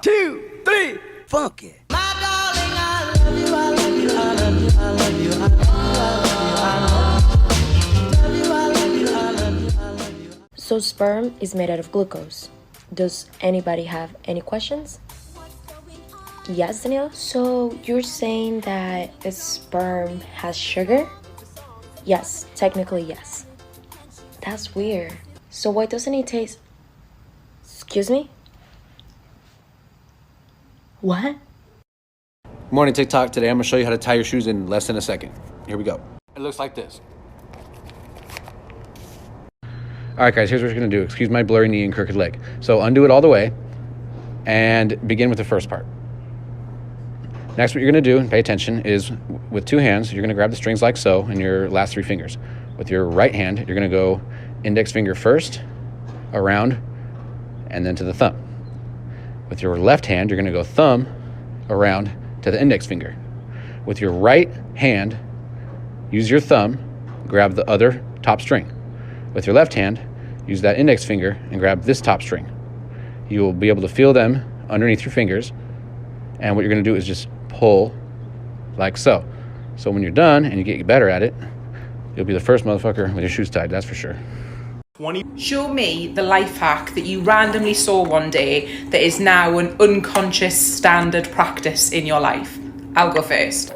2, 3, funky. So sperm is made out of glucose. Does anybody have any questions? Yes, Danielle? So you're saying that a sperm has sugar? Yes, technically yes. That's weird. So why doesn't it taste... Excuse me? What? Morning TikTok. Today I'm going to show you how to tie your shoes in less than a second. Here we go. It looks like this. All right, guys, here's what you're going to do. Excuse my blurry knee and crooked leg. So undo it all the way and begin with the first part. Next, what you're going to do, and pay attention, is with two hands, you're going to grab the strings like so in your last three fingers. With your right hand, you're going to go index finger first, around, and then to the thumb. With your left hand, you're going to go thumb, around, to the index finger. With your right hand, use your thumb, grab the other top string. With your left hand, use that index finger and grab this top string. You will be able to feel them underneath your fingers. And what you're going to do is just pull like so. So when you're done and you get better at it, you'll be the first motherfucker with your shoes tied, that's for sure. Show me the life hack that you randomly saw one day that is now an unconscious standard practice in your life. I'll go first.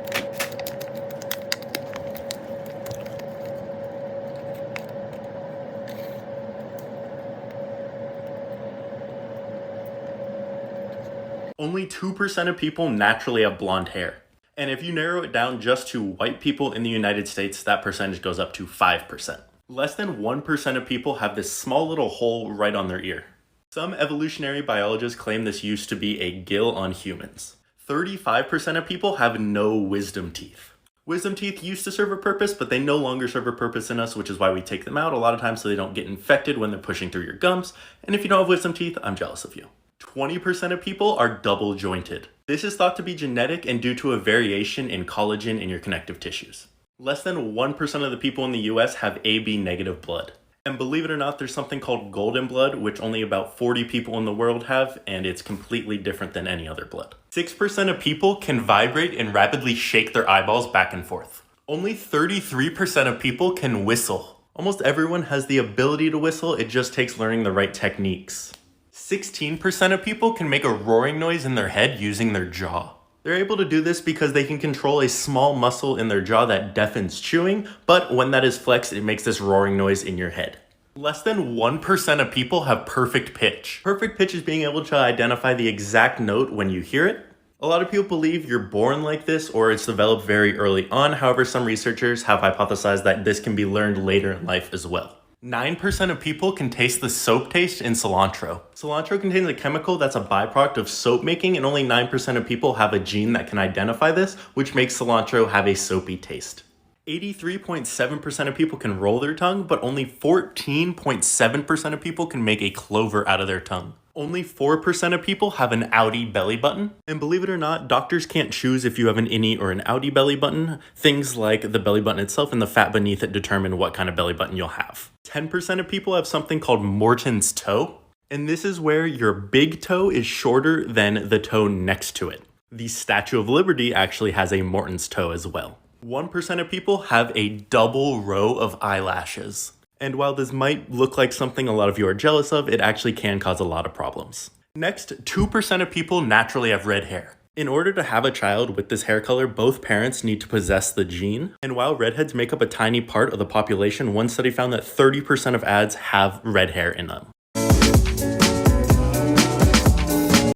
Only 2% of people naturally have blonde hair. And if you narrow it down just to white people in the United States, that percentage goes up to 5%. Less than 1% of people have this small little hole right on their ear. Some evolutionary biologists claim this used to be a gill on humans. 35% of people have no wisdom teeth. Wisdom teeth used to serve a purpose, but they no longer serve a purpose in us, which is why we take them out a lot of times so they don't get infected when they're pushing through your gums. And if you don't have wisdom teeth, I'm jealous of you. 20% of people are double jointed. This is thought to be genetic and due to a variation in collagen in your connective tissues. Less than 1% of the people in the US have AB negative blood. And believe it or not, there's something called golden blood, which only about 40 people in the world have, and it's completely different than any other blood. 6% of people can vibrate and rapidly shake their eyeballs back and forth. Only 33% of people can whistle. Almost everyone has the ability to whistle, it just takes learning the right techniques. 16% of people can make a roaring noise in their head using their jaw. They're able to do this because they can control a small muscle in their jaw that deafens chewing, but when that is flexed, it makes this roaring noise in your head. Less than 1% of people have perfect pitch. Perfect pitch is being able to identify the exact note when you hear it. A lot of people believe you're born like this or it's developed very early on. However, some researchers have hypothesized that this can be learned later in life as well. 9% of people can taste the soap taste in cilantro. Cilantro contains a chemical that's a byproduct of soap making, and only 9% of people have a gene that can identify this, which makes cilantro have a soapy taste. 83.7% of people can roll their tongue, but only 14.7% of people can make a clover out of their tongue. Only 4% of people have an outie belly button. And believe it or not, doctors can't choose if you have an innie or an outie belly button. Things like the belly button itself and the fat beneath it determine what kind of belly button you'll have. 10% of people have something called Morton's toe. And this is where your big toe is shorter than the toe next to it. The Statue of Liberty actually has a Morton's toe as well. 1% of people have a double row of eyelashes. And while this might look like something a lot of you are jealous of, it actually can cause a lot of problems. Next, 2% of people naturally have red hair. In order to have a child with this hair color, both parents need to possess the gene. And while redheads make up a tiny part of the population, one study found that 30% of ads have red hair in them.